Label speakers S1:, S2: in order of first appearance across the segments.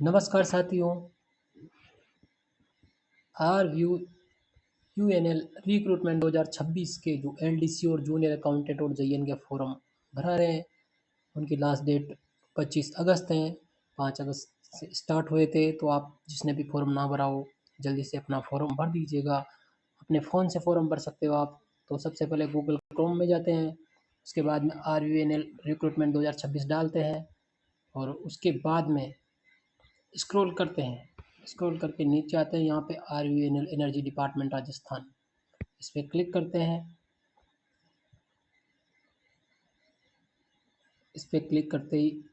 S1: नमस्कार साथियों। Are you UNL recruitment 2026 के जो एलडीसी और जूनियर अकाउंटेंट और जेईएन के फॉर्म भरा रहे हैं, उनकी लास्ट डेट 25 अगस्त है। 5 अगस्त से स्टार्ट हुए थे, तो आप जिसने भी फॉर्म ना भरा हो जल्दी से अपना फॉर्म भर दीजिएगा। अपने फ़ोन से फॉर्म भर सकते हो आप। तो सबसे पहले गूगल क्रोम में जाते हैं, उसके बाद में RUNL रिक्रूटमेंट 2026 डालते हैं और उसके बाद में स्क्रॉल करते हैं। स्क्रॉल करके नीचे आते हैं, यहाँ पे RUNL एनर्जी डिपार्टमेंट राजस्थान, इस पर क्लिक करते हैं। इस पर क्लिक करते ही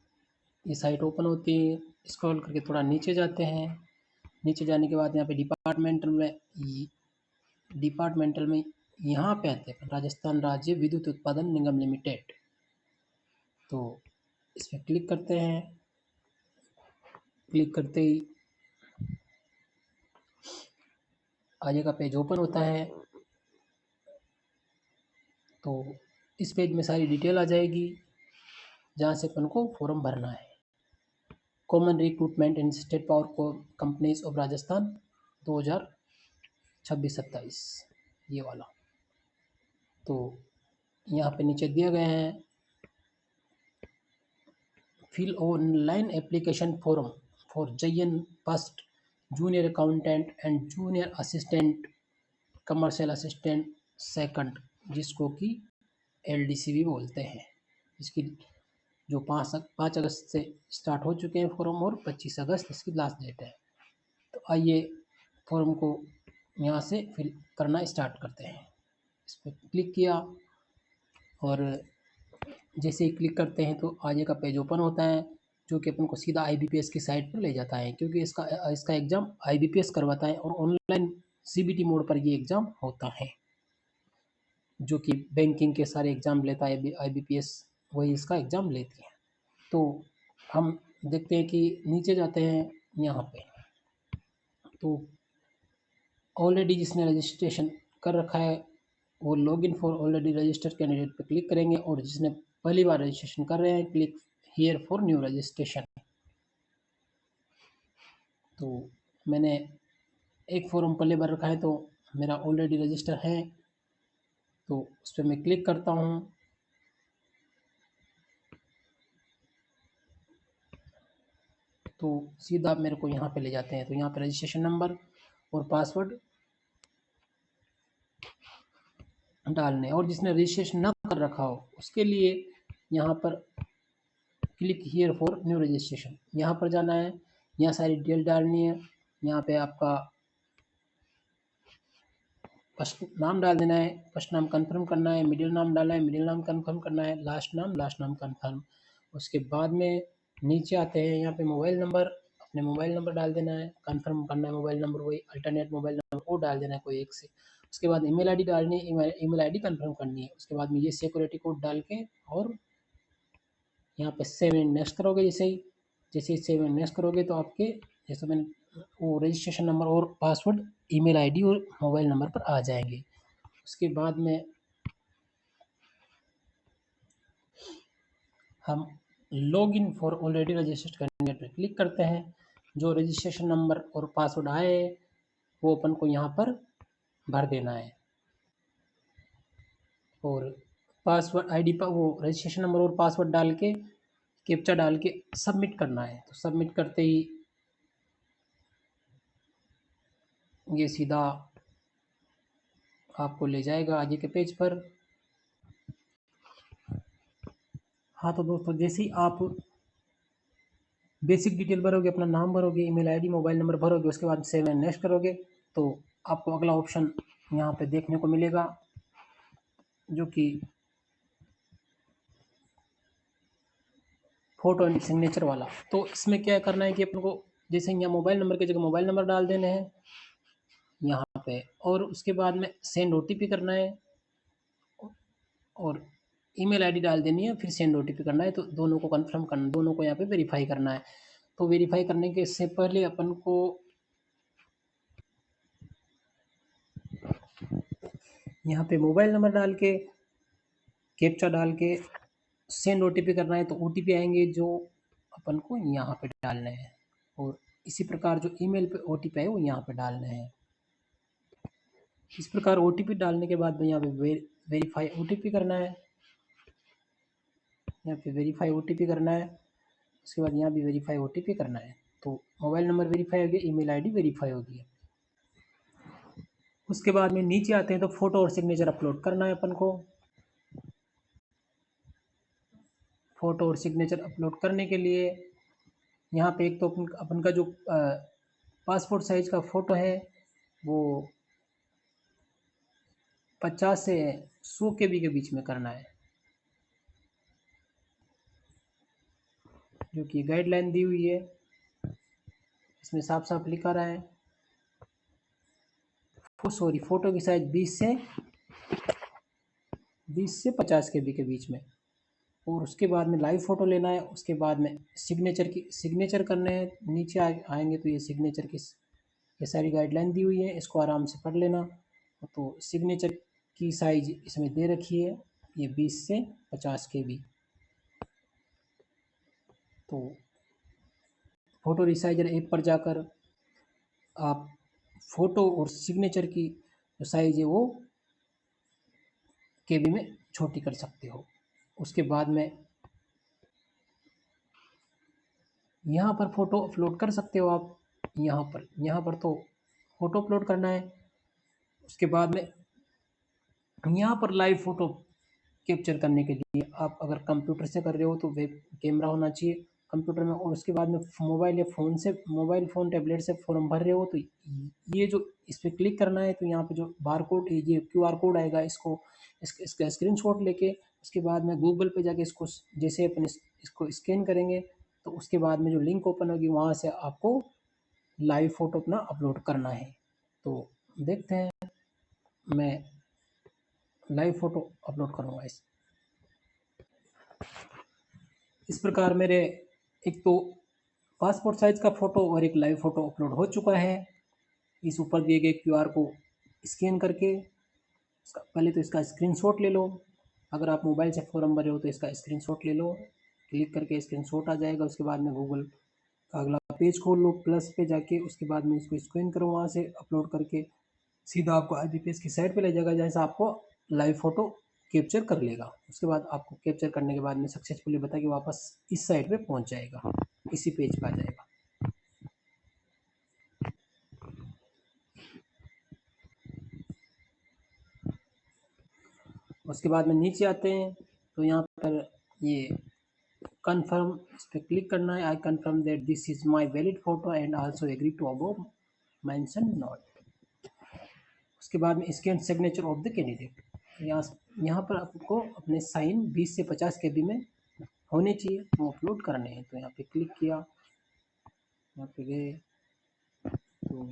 S1: ये साइट ओपन होती है। स्क्रॉल करके थोड़ा नीचे जाते हैं। नीचे जाने के बाद यहाँ पे डिपार्टमेंटल में यहाँ पे आते हैं राजस्थान राज्य विद्युत उत्पादन निगम लिमिटेड। तो इस पर क्लिक करते हैं। क्लिक करते ही आगे का पेज ओपन होता है। तो इस पेज में सारी डिटेल आ जाएगी, जहाँ से अपन को फॉर्म भरना है। Common recruitment in state power companies of Rajasthan 2026-27, ये वाला। तो यहाँ पे नीचे दिए गए हैं, fill online application form for JEN first, junior accountant and junior assistant, commercial assistant second, जिसको कि एलडीसी भी बोलते हैं। इसकी जो 5 अगस्त से स्टार्ट हो चुके हैं फॉर्म और 25 अगस्त इसकी लास्ट डेट है। तो आइए फॉर्म को यहाँ से फिल करना स्टार्ट करते हैं। इस पर क्लिक किया और जैसे ही क्लिक करते हैं तो आगे का पेज ओपन होता है, जो कि अपन को सीधा IBPS की साइट पर ले जाता है, क्योंकि इसका एग्ज़ाम IBPS करवाता है और ऑनलाइन CBT मोड पर ये एग्ज़ाम होता है। जो कि बैंकिंग के सारे एग्ज़ाम लेता है IBPS, वही इसका एग्ज़ाम लेती है। तो हम देखते हैं कि नीचे जाते हैं यहाँ पे, तो ऑलरेडी जिसने रजिस्ट्रेशन कर रखा है वो login for already registered candidate पे क्लिक करेंगे, और जिसने पहली बार रजिस्ट्रेशन कर रहे हैं click here for new registration. तो मैंने एक फॉर्म पहले भर रखा है, तो मेरा ऑलरेडी रजिस्टर है, तो उस पर मैं क्लिक करता हूँ। तो सीधा मेरे को यहाँ पे ले जाते हैं। तो यहाँ पे रजिस्ट्रेशन नंबर और पासवर्ड डालने, और जिसने रजिस्ट्रेशन ना कर रखा हो उसके लिए यहाँ पर click here for new registration, यहाँ पर जाना है। यहाँ सारी डिटेल डालनी है। यहाँ पे आपका फर्स्ट नाम डाल देना है, फर्स्ट नाम कंफर्म करना है, मिडिल नाम डालना है, मिडिल नाम कंफर्म करना है, लास्ट नाम कंफर्म। उसके बाद में नीचे आते हैं, यहाँ पे मोबाइल नंबर, अपने मोबाइल नंबर डाल देना है, कंफर्म करना है मोबाइल नंबर, वही अल्टरनेट मोबाइल नंबर वो डाल देना है कोई एक से। उसके बाद ईमेल आईडी डालनी है, ईमेल आईडी कंफर्म करनी है। उसके बाद में ये सिक्योरिटी कोड डाल के और यहाँ पे सेव एंड नेक्स्ट करोगे। जैसे ही सेव एंड नेक्स्ट करोगे तो आपके जैसे मैंने वो रजिस्ट्रेशन नंबर और पासवर्ड, ईमेल आईडी और मोबाइल नंबर पर आ जाएंगे। उसके बाद में हम log in for already registered candidate पर क्लिक करते हैं। जो रजिस्ट्रेशन नंबर और पासवर्ड आए वो अपन को यहाँ पर भर देना है, और पासवर्ड आईडी पर वो रजिस्ट्रेशन नंबर और पासवर्ड डाल के कैप्चा डाल के सबमिट करना है। तो सबमिट करते ही ये सीधा आपको ले जाएगा आगे के पेज पर। हाँ तो दोस्तों, जैसे ही आप बेसिक डिटेल भरोगे, अपना नाम भरोगे, ईमेल आईडी, मोबाइल नंबर भरोगे, उसके बाद सेव एंड नेक्स्ट करोगे, तो आपको अगला ऑप्शन यहाँ पे देखने को मिलेगा, जो कि फोटो एंड सिग्नेचर वाला। तो इसमें क्या करना है कि अपन को जैसे यहाँ मोबाइल नंबर की जगह मोबाइल नंबर डाल देने हैं यहाँ पे, और उसके बाद में सेंड OTP करना है, और ईमेल आईडी डाल देनी है, फिर सेंड OTP करना है। तो दोनों को कंफर्म करना, दोनों को यहाँ पे वेरीफाई करना है। तो वेरीफाई करने के से पहले अपन को यहाँ पे मोबाइल नंबर डाल के कैप्चा डाल के सेंड OTP करना है। तो OTP आएंगे जो अपन को यहाँ पे डालने हैं, और इसी प्रकार जो ईमेल पे ओटीपी है वो यहाँ पे डालना है। इस प्रकार ओटीपी डालने के बाद में यहाँ पे वेरीफाई ओटीपी करना है, यहाँ पे वेरीफाई ओटीपी करना है। उसके बाद यहाँ भी वेरीफाई ओटीपी करना है। तो मोबाइल नंबर वेरीफाई हो गया, ईमेल आईडी वेरीफाई हो गई। उसके बाद में नीचे आते हैं तो फोटो और सिग्नेचर अपलोड करना है अपन को। फोटो और सिग्नेचर अपलोड करने के लिए यहाँ पे एक तो अपन का जो पासपोर्ट साइज का फ़ोटो है वो 50 से 100 KB के बीच में करना है, जो कि गाइडलाइन दी हुई है। इसमें साफ साफ लिखा रहा है फ़ोटो की साइज 20 से 50 KB के बीच में। और उसके बाद में लाइव फ़ोटो लेना है। उसके बाद में सिग्नेचर करने हैं। नीचे आएंगे तो ये सिग्नेचर की ये सारी गाइडलाइन दी हुई है, इसको आराम से पढ़ लेना। तो सिग्नेचर की साइज इसमें दे रखी है, ये 20 से 50 KB। तो फ़ोटो रिसाइजर ऐप पर जाकर आप फ़ोटो और सिग्नेचर की जो साइज़ है वो KB में छोटी कर सकते हो। उसके बाद में यहाँ पर फ़ोटो अपलोड कर सकते हो आप। यहाँ पर तो फ़ोटो अपलोड करना है। उसके बाद में यहाँ पर लाइव फ़ोटो कैप्चर करने के लिए आप अगर कंप्यूटर से कर रहे हो तो वेब कैमरा होना चाहिए कंप्यूटर में। और उसके बाद में मोबाइल फ़ोन टैबलेट से फॉर्म भर रहे हो तो ये जो इस पर क्लिक करना है। तो यहाँ पे जो बारकोड ये QR कोड आएगा, इसका स्क्रीनशॉट लेके उसके बाद में गूगल पे जाके इसको जैसे अपन इसको स्कैन करेंगे तो उसके बाद में जो लिंक ओपन होगी वहाँ से आपको लाइव फ़ोटो अपना अपलोड करना है। तो देखते हैं, मैं लाइव फ़ोटो अपलोड करूँगा। इस प्रकार मेरे एक तो पासपोर्ट साइज़ का फ़ोटो और एक लाइव फ़ोटो अपलोड हो चुका है। इस ऊपर दिए गए QR को स्कैन करके पहले तो इसका स्क्रीनशॉट ले लो। अगर आप मोबाइल से फॉर्म भरे हो तो इसका स्क्रीनशॉट ले लो, क्लिक करके स्क्रीनशॉट आ जाएगा। उसके बाद में गूगल का अगला पेज खोल लो, प्लस पे जाके उसके बाद में इसको स्कैन करो, वहाँ से अपलोड करके सीधा आपको IBPS की साइट पे ले जाएगा, जहाँ से आपको लाइव फ़ोटो कैप्चर कर लेगा। उसके बाद आपको कैप्चर करने के बाद में सक्सेसफुली बता के वापस इस साइट पे पहुंच जाएगा, इसी पेज पे आ जाएगा। उसके बाद में नीचे आते हैं तो यहाँ पर ये कन्फर्म, इस पर क्लिक करना है। I confirm that this is my valid photo and also agree to above mention note. उसके बाद में scan signature of the candidate. यहाँ पर आपको अपने साइन 20 से 50 KB में होने चाहिए, वो अपलोड करने हैं। तो यहाँ पे क्लिक किया, यहाँ पे गए तो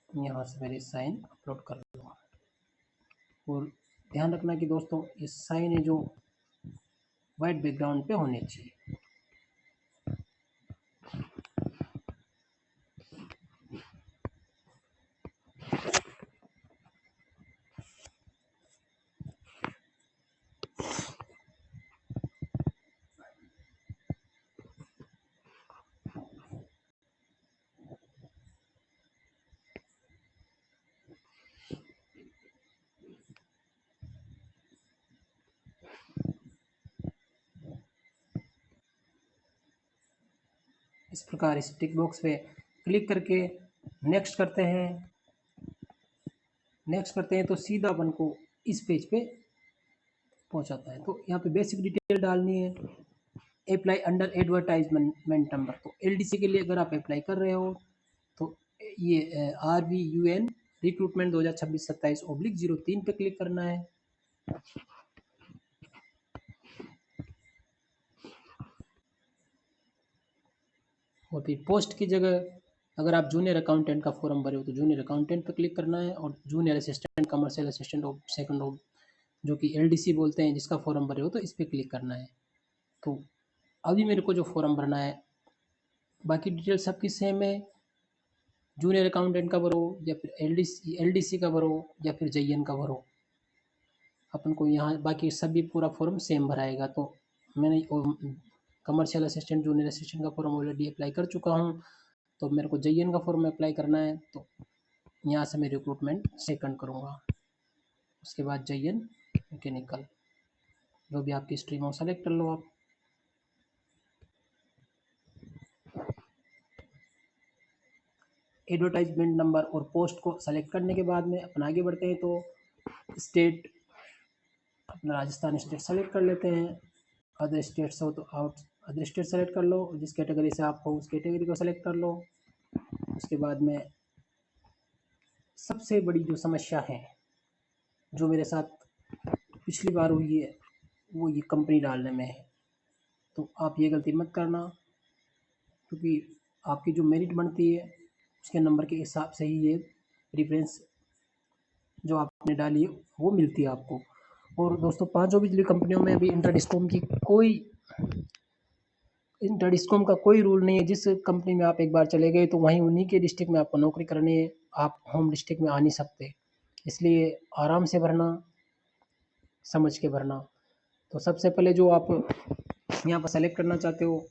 S1: यहाँ से मेरे साइन अपलोड कर दूँगा। और ध्यान रखना कि दोस्तों इस साइन है जो वाइट बैकग्राउंड पे होने चाहिए। इस प्रकार इस टिक बॉक्स पे क्लिक करके नेक्स्ट करते हैं। तो सीधा अपन को इस पेज पे पहुंचाता है। तो यहाँ पे बेसिक डिटेल डालनी है। अप्लाई अंडर एडवर्टाइजमेंट नंबर, तो LDC के लिए अगर आप अप्लाई कर रहे हो तो ये RVUN रिक्रूटमेंट 2026-27/03 पे क्लिक करना है। और फिर पोस्ट की जगह अगर आप जूनियर अकाउंटेंट का फॉर्म भरे हो तो जूनियर अकाउंटेंट पर क्लिक करना है। और जूनियर असिस्टेंट, कमर्शियल असिस्टेंट और सेकंड ऑफ जो कि LDC बोलते हैं, जिसका फॉर्म भरे हो तो इस पर क्लिक करना है। तो अभी मेरे को जो फॉर्म भरना है, बाकी डिटेल सबकी सेम है। जूनियर अकाउंटेंट का भरो या फिर LDC का भरो या फिर JN का भरो, अपन को यहाँ बाकी सभी पूरा फॉर्म सेम भराएगा। तो मैंने कमर्शियल असिस्टेंट, जूनियर असिस्टेंट का फॉर्म ऑलरेडी अप्लाई कर चुका हूँ। तो मेरे को JN का फॉर्म अप्लाई करना है, तो यहाँ से मैं रिक्रूटमेंट सेकंड करूँगा। उसके बाद JN मैकेनिकल, जो भी आपकी स्ट्रीम हो सेलेक्ट कर लो आप। एडवर्टाइजमेंट नंबर और पोस्ट को सेलेक्ट करने के बाद में अपन आगे बढ़ते हैं। तो स्टेट, अपना राजस्थान स्टेट सेलेक्ट कर लेते हैं। अदर स्टेट्स हो तो अदर स्टेट सेलेक्ट कर लो, जिस कैटेगरी से आप हो उस कैटेगरी को सेलेक्ट कर लो। उसके बाद में सबसे बड़ी जो समस्या है, जो मेरे साथ पिछली बार हुई है, वो ये कंपनी डालने में है। तो आप ये गलती मत करना, क्योंकि आपकी जो मेरिट बनती है उसके नंबर के हिसाब से ही ये प्रेफरेंस जो आपने डाली है वो मिलती है आपको। और दोस्तों, पांचों बिजली कंपनियों में अभी इंटर डिस्कॉम का कोई रूल नहीं है। जिस कंपनी में आप एक बार चले गए तो वहीं उन्हीं के डिस्ट्रिक्ट में आपको नौकरी करनी है, आप होम डिस्ट्रिक्ट में आ नहीं सकते। इसलिए आराम से भरना, समझ के भरना। तो सबसे पहले जो आप यहाँ पर सेलेक्ट करना चाहते हो,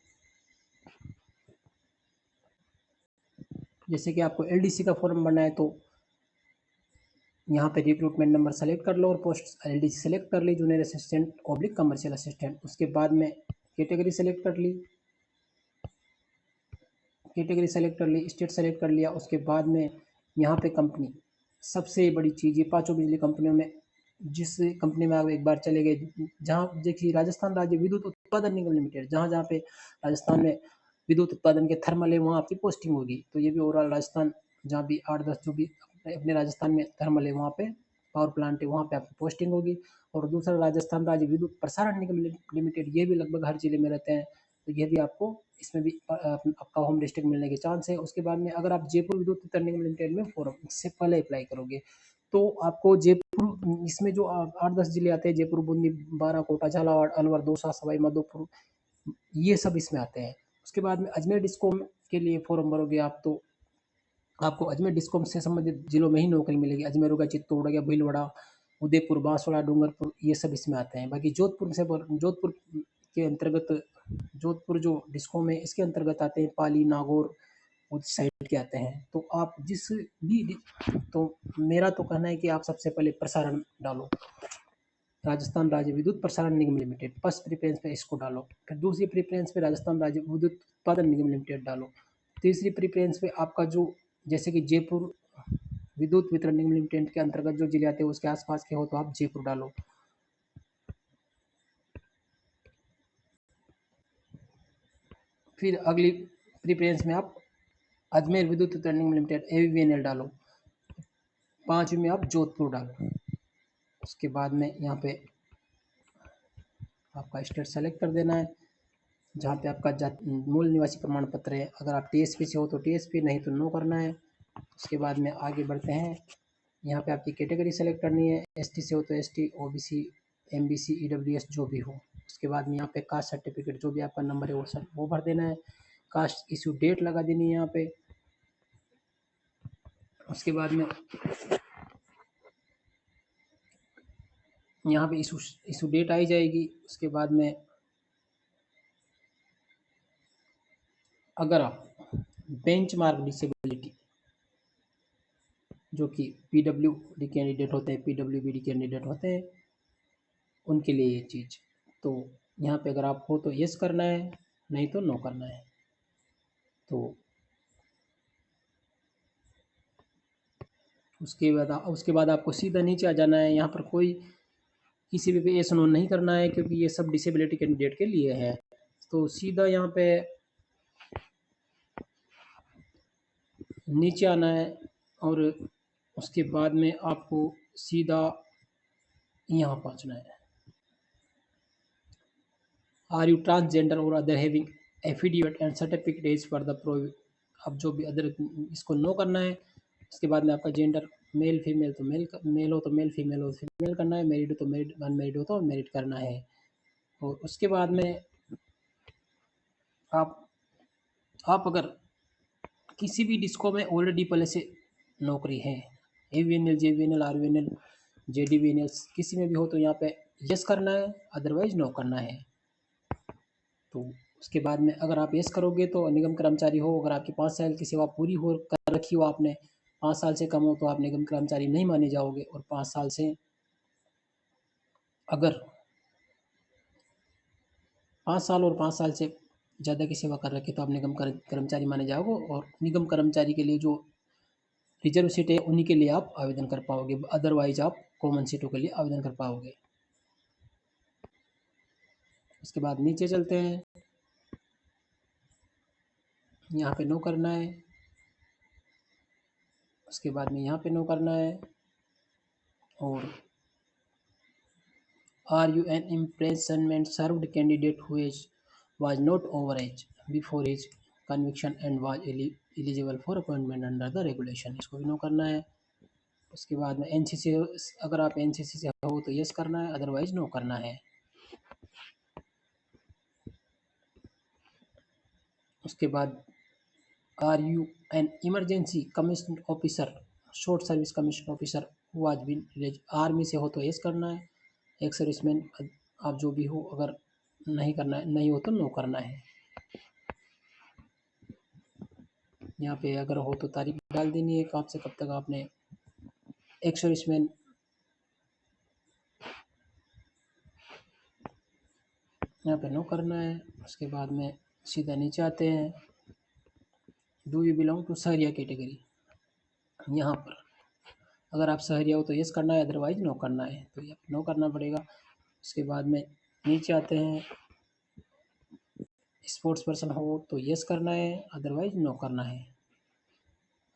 S1: जैसे कि आपको LDC का फॉर्म भरना है, तो यहाँ पे रिक्रूटमेंट नंबर सेलेक्ट कर लो और पोस्ट LDC सेलेक्ट कर ली, junior assistant oblique commercial assistant. उसके बाद में कैटेगरी सेलेक्ट कर ली, स्टेट सेलेक्ट कर लिया। उसके बाद में यहाँ पे कंपनी, सबसे बड़ी चीज़, ये पांचों बिजली कंपनियों में जिस कंपनी में आप एक बार चले गए, जहाँ देखिए राजस्थान राज्य विद्युत उत्पादन निगम लिमिटेड, जहाँ जहाँ पे राजस्थान में विद्युत उत्पादन के थर्मल है वहाँ आपकी पोस्टिंग होगी। तो ये भी ओवरऑल राजस्थान, जहाँ भी 8-10 जो भी अपने राजस्थान में थर्मल है वहाँ पे पावर प्लांट है, वहाँ पे आपकी पोस्टिंग होगी। और दूसरा राजस्थान राज्य विद्युत प्रसारण निगम लिमिटेड, ये भी लगभग हर जिले में रहते हैं, तो ये भी आपको इसमें भी आपका होम डिस्ट्रिक्ट मिलने के चांस है। उसके बाद में अगर आप जयपुर विद्युत वितरण निगम लिमिटेड में फॉर्म इससे पहले अप्लाई करोगे, तो आपको जयपुर, इसमें जो 8-10 जिले आते हैं, जयपुर, बूंदी, बारा, कोटा, झालावाड़, अलवर, दौसा, सवाई माधोपुर, ये सब इसमें आते हैं। उसके बाद में अजमेर डिस्कॉम के लिए फॉर्म भरोगे आप, तो आपको अजमेर डिस्कॉम से संबंधित जिलों में ही नौकरी मिलेगी। अजमेर हो गया, चित्तौड़ हो गया, भीलवाड़ा, उदयपुर, बांसवाड़ा, डूंगरपुर, ये सब इसमें आते हैं। बाकी जोधपुर के अंतर्गत, जोधपुर जो डिस्कॉम है इसके अंतर्गत आते हैं पाली, नागौर, उस साइड के आते हैं। तो आप जिस भी, तो मेरा तो कहना है कि आप सबसे पहले प्रसारण डालो, राजस्थान राज्य विद्युत प्रसारण निगम लिमिटेड, फर्स्ट प्रेफरेंस पे इसको डालो। फिर दूसरी प्रेफरेंस पे राजस्थान राज्य विद्युत उत्पादन निगम लिमिटेड डालो। तीसरी प्रेफरेंस पे आपका जो, जैसे कि जयपुर विद्युत वितरण निगम लिमिटेड के अंतर्गत जो जिले आते हैं उसके आसपास के हो तो आप जयपुर डालो। फिर अगली प्रेफरेंस में आप अजमेर विद्युत वितरण निगम लिमिटेड AVVNL डालो। पांचवी में आप जोधपुर डालो। उसके बाद में यहाँ पे आपका स्टेट सेलेक्ट कर देना है, जहाँ पे आपका मूल निवासी प्रमाण पत्र है। अगर आप TSP से हो तो TSP, नहीं तो नो करना है। उसके बाद में आगे बढ़ते हैं, यहाँ पे आपकी कैटेगरी सेलेक्ट करनी है। ST से हो तो ST, OBC, MBC, EWS जो भी हो। उसके बाद में यहाँ पे कास्ट सर्टिफिकेट, जो भी आपका नंबर है वो भर देना है। कास्ट इशू डेट लगा देनी है यहाँ पे। उसके बाद में यहाँ पे इशू डेट आई जाएगी। उसके बाद में अगर आप बेंचमार्क डिसेबिलिटी, जो कि PWD कैंडिडेट होते हैं, PWBD कैंडिडेट होते हैं, उनके लिए ये चीज़, तो यहाँ पे अगर आप हो तो यस करना है, नहीं तो नो करना है। तो उसके बाद आपको सीधा नीचे आ जाना है। यहाँ पर कोई किसी भी यस नो नहीं करना है, क्योंकि ये सब डिसेबिलिटी कैंडिडेट के लिए है। तो सीधा यहाँ पे नीचे आना है और उसके बाद में आपको सीधा यहाँ पहुँचना है। आर यू ट्रांसजेंडर और other having affidavit and certificate as per the provide, अब जो भी अदर, इसको नो करना है। उसके बाद में आपका जेंडर मेल फीमेल, तो मेल हो तो मेल, फीमेल हो तो फीमेल करना है, मैरिड हो तो मैरिड, अनमैरिड हो तो अनमैरिड करना है। और उसके बाद में आप अगर किसी भी डिस्को में ऑलरेडी पहले से नौकरी है, AVNL, JVNL, RVNL, JDVNL, किसी में भी हो तो यहाँ पे यस करना है, अदरवाइज नो करना है। तो उसके बाद में अगर आप येस करोगे तो निगम कर्मचारी हो, अगर आपकी 5 साल की सेवा पूरी हो कर रखी हो आपने, 5 साल से कम हो तो आप निगम कर्मचारी नहीं माने जाओगे, और 5 साल से अगर 5 साल और 5 साल से ज़्यादा की सेवा कर रखी तो आप निगम कर्मचारी माने जाओगे, और निगम कर्मचारी के लिए जो रिजर्व सीट है उन्हीं के लिए आप आवेदन कर पाओगे, अदरवाइज आप कॉमन सीटों के लिए आवेदन कर पाओगे। उसके बाद नीचे चलते हैं, यहाँ पे नो करना है। उसके बाद में यहाँ पे नो करना है, और are you an imprisonment served candidate who was not over age before his conviction and was eligible for appointment under the regulation, इसको भी नो करना है। उसके बाद में एनसीसी, अगर आप एनसीसी से हो तो यस करना है, अदरवाइज नो करना है। उसके बाद are you an emergency commission officer, short service commission officer was been, army से हो तो यस करना है, एक्स सर्विसमैन आप जो भी हो, अगर नहीं करना है, नहीं हो तो नो करना है। यहाँ पे अगर हो तो तारीख डाल देनी है, कब से कब तक आपने एक्स सर्विसमैन, यहाँ पे नो करना है। उसके बाद में सीधा नीचे आते हैं, do you belong to Sahariya category, यहाँ पर अगर आप सहरिया हो तो यस करना है, अदरवाइज नो करना है, तो ये नो करना पड़ेगा। उसके बाद में नीचे आते हैं, स्पोर्ट्स पर्सन हो तो यस करना है, अदरवाइज नो करना है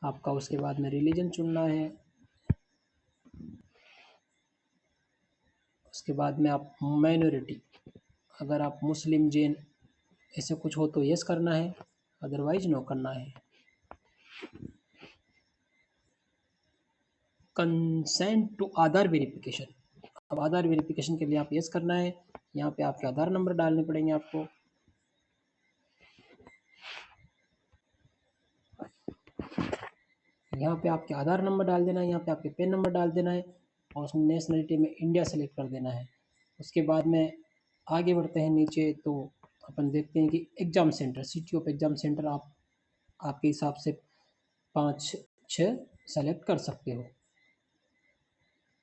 S1: आपका। उसके बाद में रिलीजन चुनना है। उसके बाद में आप माइनॉरिटी, अगर आप मुस्लिम, जैन ऐसे कुछ हो तो यस करना है, अदरवाइज नो करना है। कंसेंट टू आधार वेरिफिकेशन, अब आधार वेरिफिकेशन के लिए आप यस करना है। यहाँ पे आपके आधार नंबर डालने पड़ेंगे आपको। यहाँ पे आपके आधार नंबर डाल देना है, यहाँ पे आपके पैन नंबर डाल देना है, और उसमें नेशनलिटी में इंडिया सेलेक्ट कर देना है। उसके बाद में आगे बढ़ते हैं नीचे, तो अपन देखते हैं कि exam centre, city of exam centre आप आपके हिसाब से 5-6 सेलेक्ट कर सकते हो,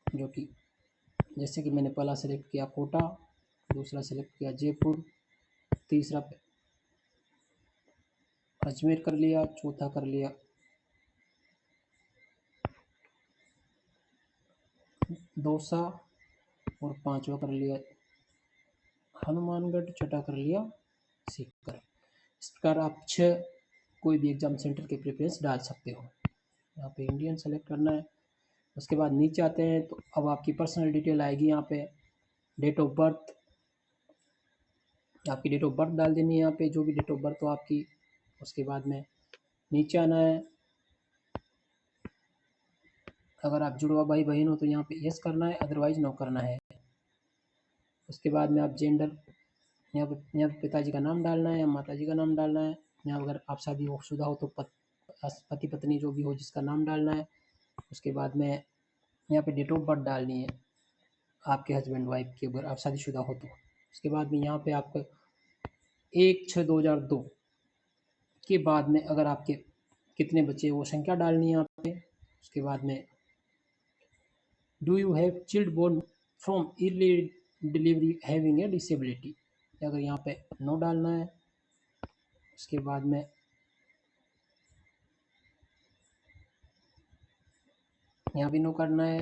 S1: जो कि जैसे कि मैंने पहला सेलेक्ट किया कोटा, दूसरा सेलेक्ट किया जयपुर, तीसरा अजमेर कर लिया, चौथा कर लिया दौसा, और पांचवा कर लिया हनुमानगढ़, छठा कर लिया सीकर। इस प्रकार आप 6 कोई भी एग्ज़ाम सेंटर के प्रेफरेंस डाल सकते हो। यहाँ पे इंडियन सेलेक्ट करना है। उसके बाद नीचे आते हैं, तो अब आपकी पर्सनल डिटेल आएगी। यहाँ पे डेट ऑफ बर्थ, आपकी डेट ऑफ बर्थ डाल देनी है यहाँ पे, जो भी डेट ऑफ बर्थ हो आपकी। उसके बाद में नीचे आना है, अगर आप जुड़वा भाई बहन हो तो यहाँ पे यस करना है, अदरवाइज नो करना है। उसके बाद में आप जेंडर, यहाँ पे पिताजी का नाम डालना है या माताजी का नाम डालना है। यहाँ अगर आप शादी शुदा हो तो पति पत्नी जो भी हो जिसका नाम डालना है। उसके बाद में यहाँ पे डेट ऑफ बर्थ डालनी है आपके हस्बैंड वाइफ की, अगर आप शादीशुदा हो तो। उसके बाद में यहाँ पे आपको 1/6/2002 के बाद में अगर आपके कितने बच्चे वो संख्या डालनी है यहाँ पे। उसके बाद में do you have child born from early delivery having a disability, अगर यहाँ पे नो डालना है। उसके बाद में यहाँ भी नो करना है।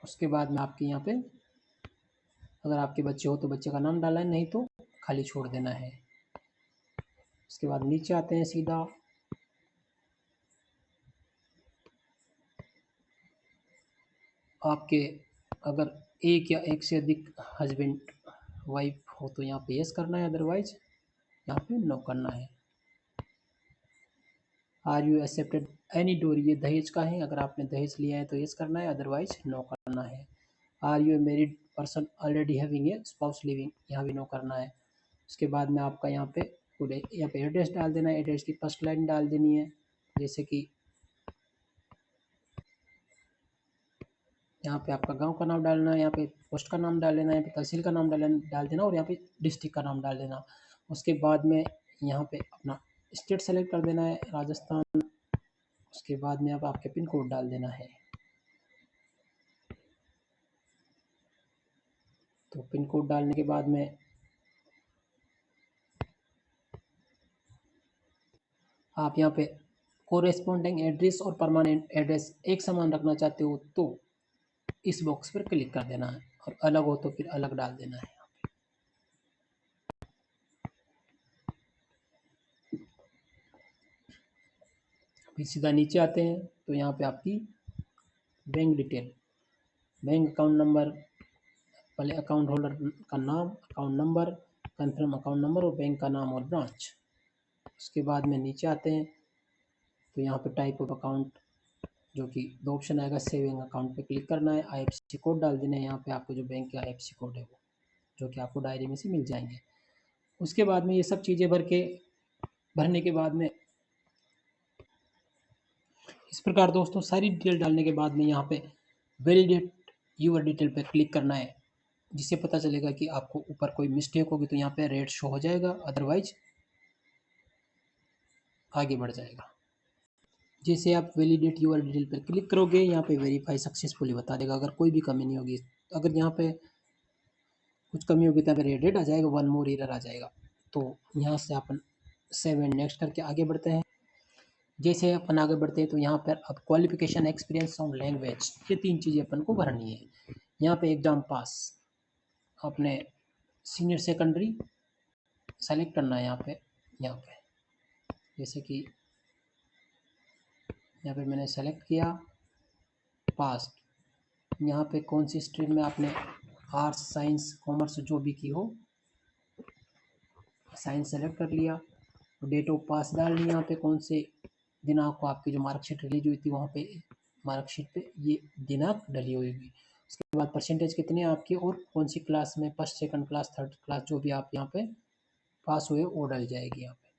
S1: उसके बाद में आपके यहाँ पे अगर आपके बच्चे हो तो बच्चे का नाम डालना है, नहीं तो खाली छोड़ देना है। उसके बाद नीचे आते हैं सीधा, आपके अगर एक या एक से अधिक हस्बैंड वाइफ हो तो यहाँ पे यस करना है, अदरवाइज यहाँ पे नो करना है। आर यू एक्सेप्टेड एनी डोरी, ये दहेज का है, अगर आपने दहेज लिया है तो यस करना है, अदरवाइज नो करना है। Are you a married person already having a spouse living, यहाँ भी नो करना है। उसके बाद में आपका यहाँ पे पूरे यहाँ पे एड्रेस डाल देना है, एड्रेस की फर्स्ट लाइन डाल देनी है, जैसे कि यहाँ पे आपका गांव का नाम डालना है, यहाँ पे पोस्ट का नाम डाल देना है, यहाँ पे तहसील का नाम डाल देना और यहाँ पे डिस्ट्रिक्ट का नाम डाल देना। उसके बाद में यहाँ पे अपना स्टेट सेलेक्ट कर देना है, राजस्थान। उसके बाद में अब आपके पिन कोड डाल देना है। तो पिन कोड डालने के बाद में आप यहाँ पे कोरेस्पोंडिंग एड्रेस और परमानेंट एड्रेस एक समान रखना चाहते हो तो इस बॉक्स पर क्लिक कर देना है, और अलग हो तो फिर अलग डाल देना है। फिर सीधा नीचे आते हैं तो यहाँ पे आपकी bank detail, bank account number, पहले अकाउंट होल्डर का नाम, account number, confirm account number और बैंक का नाम और ब्रांच। उसके बाद में नीचे आते हैं तो यहाँ पे टाइप ऑफ अकाउंट, जो कि दो ऑप्शन आएगा, सेविंग अकाउंट पे क्लिक करना है, IFSC कोड डाल देना है यहाँ पे, आपको जो बैंक का IFSC कोड है वो, जो कि आपको डायरी में से मिल जाएंगे। उसके बाद में ये सब चीज़ें भरने के बाद में इस प्रकार दोस्तों सारी डिटेल डालने के बाद में यहाँ पे वैलिडेट यूर डिटेल पे क्लिक करना है, जिससे पता चलेगा कि आपको ऊपर कोई मिस्टेक होगी तो यहाँ पे रेड शो हो जाएगा, अदरवाइज आगे बढ़ जाएगा। जैसे आप वैलिडेट यूर डिटेल पर क्लिक करोगे यहाँ पे वेरीफाई सक्सेसफुली बता देगा, अगर कोई भी कमी नहीं होगी। अगर यहाँ पे कुछ कमी होगी तो अगर रेड आ जाएगा, वन मोर एरर आ जाएगा। तो यहाँ से अपन सेव एंड नेक्स्ट करके आगे बढ़ते हैं। जैसे अपन आगे बढ़ते हैं तो यहाँ पर अब क्वालिफिकेशन, एक्सपीरियंस और लैंग्वेज, ये तीन चीज़ें अपन को भरनी है। यहाँ पे एग्जाम पास, अपने सीनियर सेकेंडरी सेलेक्ट करना है यहाँ पे जैसे कि यहाँ पे मैंने सेलेक्ट किया पास। यहाँ पे कौन सी स्ट्रीम में आपने आर्ट्स, साइंस, कॉमर्स जो भी की हो, साइंस सेलेक्ट कर लिया। डेट ऑफ पास डालनी, यहाँ पे कौन से दिनांक को आपकी जो मार्कशीट रिलीज हुई थी वहाँ पे मार्कशीट पे ये दिनांक डली हुई थी। उसके बाद परसेंटेज कितने आपकी और कौन सी क्लास में, first, second class, third class, जो भी आप यहाँ पे पास हुए वो डल जाएगी यहाँ पे।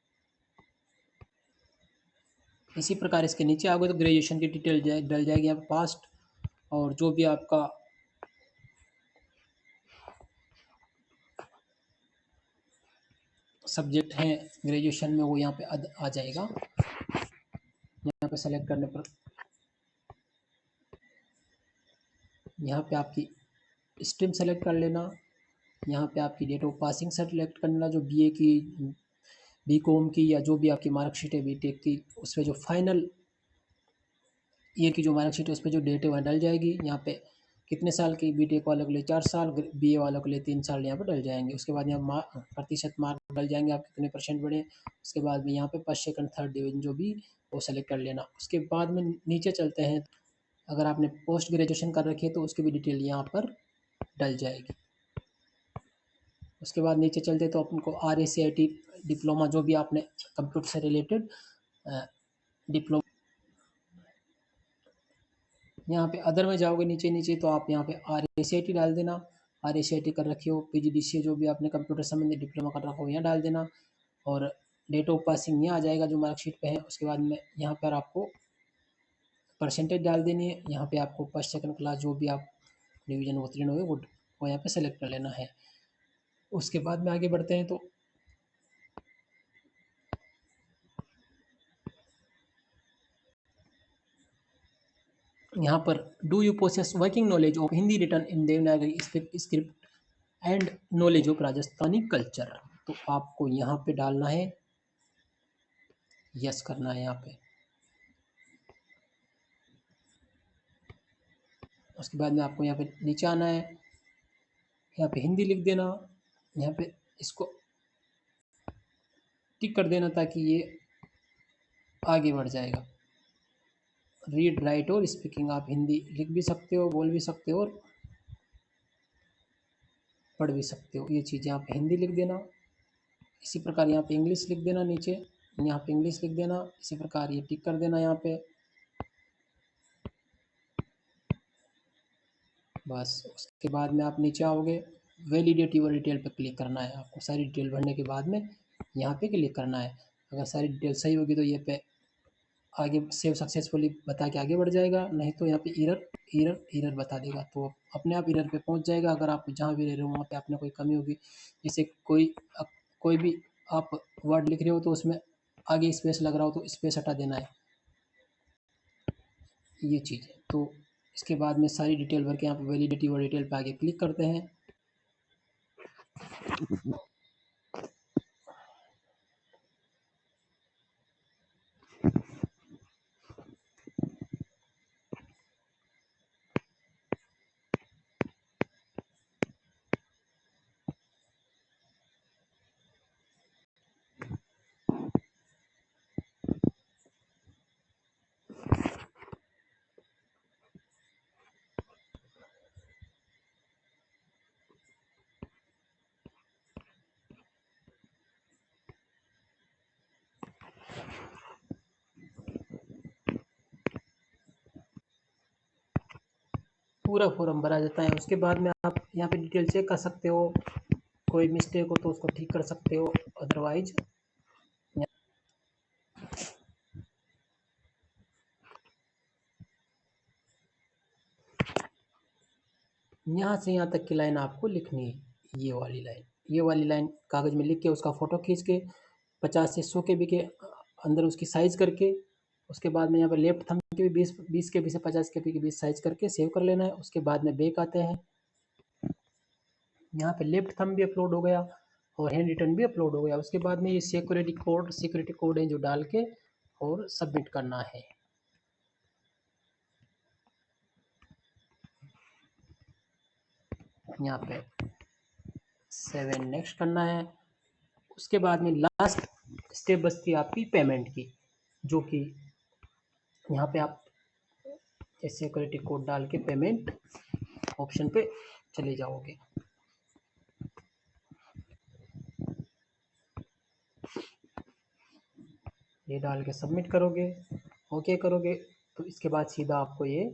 S1: इसी प्रकार इसके नीचे आओगे तो ग्रेजुएशन की डिटेल डल जाएगी यहाँ पे, पास्ट, और जो भी आपका सब्जेक्ट है ग्रेजुएशन में वो यहाँ पे आ जाएगा। यहाँ पे सेलेक्ट करने पर यहाँ पे आपकी स्ट्रीम सेलेक्ट कर लेना। यहाँ पे आपकी डेट ऑफ पासिंग सेलेक्ट करना, जो BA की, BCom की, या जो भी आपकी मार्कशीट है BTech की, उस पर जो फाइनल ईयर की जो मार्कशीट है उस पर जो डेट है वहाँ डल जाएगी। यहाँ पे कितने साल की, BTech वालों के लिए 4 साल, BA वालों के लिए 3 साल यहाँ पे डल जाएंगे। उसके बाद यहाँ प्रतिशत मार्क डल जाएंगे, आप कितने परसेंट बढ़े। उसके बाद में यहाँ पे फर्स्ट, सेकंड, थर्ड डिवीजन जो भी वो सेलेक्ट कर लेना। उसके बाद में नीचे चलते हैं, अगर आपने पोस्ट ग्रेजुएशन कर रखी है तो उसकी भी डिटेल यहाँ पर डल जाएगी। उसके बाद नीचे चलते तो अपन को RACIT डिप्लोमा, जो भी आपने कंप्यूटर से रिलेटेड डिप्लोमा, यहाँ पे अदर में जाओगे नीचे नीचे तो आप यहाँ पे RACIT डाल देना। RACIT कर रखी हो, PGDCA जो भी आपने कंप्यूटर संबंधी डिप्लोमा कर रखा हो यहाँ डाल देना, और डेट ऑफ पासिंग यहाँ आ जाएगा जो मार्कशीट पे है। उसके बाद में यहाँ पर आपको परसेंटेज डाल देनी है। यहाँ पे आपको फर्स्ट, सेकंड क्लास जो भी आप डिवीजन उत्तीर्ण हुए वो यहाँ पे सेलेक्ट कर लेना है। उसके बाद में आगे बढ़ते हैं तो यहाँ पर do you possess working knowledge of Hindi written in Devanagari script and knowledge of Rajasthani culture, तो आपको यहाँ पे डालना है, यस करना है यहाँ पे। उसके बाद में आपको यहाँ पे नीचे आना है, यहाँ पे हिंदी लिख देना, यहाँ पे इसको टिक कर देना ताकि ये आगे बढ़ जाएगा। रीड, राइट और स्पीकिंग, आप हिंदी लिख भी सकते हो, बोल भी सकते हो और पढ़ भी सकते हो। ये चीज़ें आप हिंदी लिख देना। इसी प्रकार यहाँ पे इंग्लिश लिख देना, नीचे यहाँ पे इंग्लिश लिख देना। इसी प्रकार ये टिक कर देना यहाँ पे, बस। उसके बाद में आप नीचे आओगे, वैलिडेट यूर डिटेल पे क्लिक करना है। आपको सारी डिटेल भरने के बाद में यहाँ पे क्लिक करना है। अगर सारी डिटेल सही होगी तो ये पे आगे सेव सक्सेसफुली बता के आगे बढ़ जाएगा, नहीं तो यहाँ पे एरर बता देगा, तो अपने आप एरर पे पहुंच जाएगा। अगर आप जहाँ भी रह रहे हो वहाँ पे आपने कोई कमी होगी, जैसे कोई भी आप वर्ड लिख रहे हो तो उसमें आगे स्पेस लग रहा हो तो स्पेस हटा देना है, ये चीज़ है। तो इसके बाद में सारी डिटेल भर के यहाँ पे वैलिडिटी और डिटेल पे आगे क्लिक करते हैं। पूरा फॉर्म भरा जाता है। उसके बाद में आप यहाँ पे डिटेल चेक कर सकते हो, कोई मिस्टेक हो तो उसको ठीक कर सकते हो, अदरवाइज यहाँ से यहाँ तक की लाइन आपको लिखनी है। ये वाली लाइन कागज़ में लिख के उसका फ़ोटो खींच के 50 से 100 KB के अंदर उसकी साइज़ करके, उसके बाद में यहाँ पर लेफ्ट थंब के भी 20 KB से 50 KB के बीच साइज़ करके सेव कर लेना है। उसके बाद में बैक आते हैं, यहाँ पे लेफ्ट थंब भी अपलोड हो गया और हैंड रिटन भी अपलोड हो गया। उसके बाद में ये सिक्योरिटी कोड है जो डाल के और सबमिट करना है। यहाँ पे 7 नेक्स्ट करना है। उसके बाद में लास्ट स्टेप बचती है आपकी पेमेंट की, जो कि यहाँ पे आप सिक्योरिटी कोड डाल के पेमेंट ऑप्शन पे चले जाओगे। ये डाल के सबमिट करोगे, ओके करोगे, तो इसके बाद सीधा आपको ये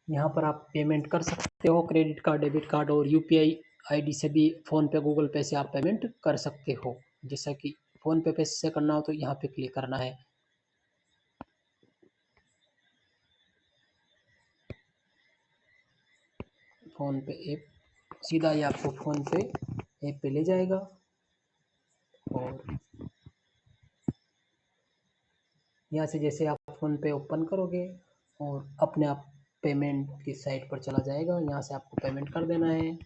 S1: यहाँ पर आप पेमेंट कर सकते हो। क्रेडिट कार्ड, डेबिट कार्ड और UPI ID से भी, फ़ोन पे, गूगल पे से आप पेमेंट कर सकते हो। जैसा कि फ़ोन पे से करना हो तो यहाँ पे क्लिक करना है। फ़ोन पे ऐप, सीधा ये आपको फ़ोन पे ऐप पे ले जाएगा और यहाँ से जैसे आप फ़ोन पे ओपन करोगे और अपने आप पेमेंट की साइट पर चला जाएगा। यहाँ से आपको पेमेंट कर देना है।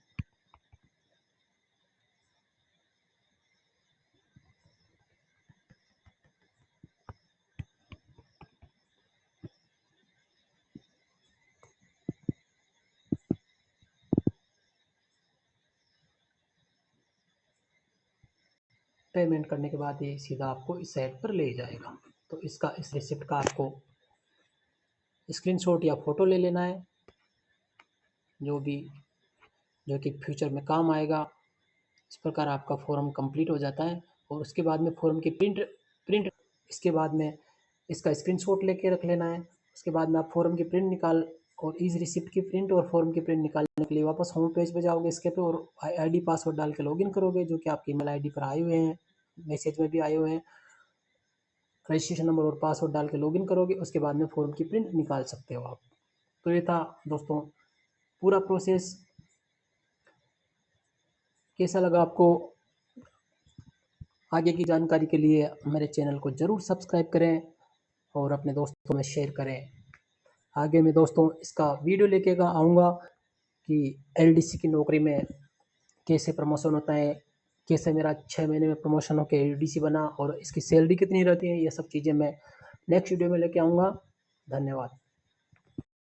S1: पेमेंट करने के बाद ये सीधा आपको इस साइट पर ले जाएगा। तो इस रिसिप्ट का आपको स्क्रीनशॉट या फ़ोटो ले लेना है, जो कि फ्यूचर में काम आएगा। इस प्रकार आपका फॉर्म कंप्लीट हो जाता है। और उसके बाद में फॉर्म की प्रिंट इसके बाद में इसका स्क्रीनशॉट लेके रख लेना है। उसके बाद में आप फॉर्म की प्रिंट निकाल और इस रिसिप्ट की प्रिंट और फॉर्म की प्रिंट निकालने के लिए वापस होम पेज पे जाओगे इसके पे, और ID पासवर्ड डाल के लॉगिन करोगे, जो कि आपकी ईमेल ID पर आए हुए हैं, मैसेज में भी आए हुए हैं। रजिस्ट्रेशन नंबर और पासवर्ड डाल के लॉगिन करोगे, उसके बाद में फॉर्म की प्रिंट निकाल सकते हो आप। तो ये था दोस्तों पूरा प्रोसेस। कैसा लगा आपको? आगे की जानकारी के लिए मेरे चैनल को ज़रूर सब्सक्राइब करें और अपने दोस्तों में शेयर करें। आगे मैं दोस्तों इसका वीडियो लेके आऊँगा कि LDC की नौकरी में कैसे प्रमोशन होता है, कैसे मेरा 6 महीने में प्रमोशन होकर LDC बना और इसकी सैलरी कितनी रहती है, ये सब चीज़ें मैं नेक्स्ट वीडियो में लेके आऊँगा। धन्यवाद।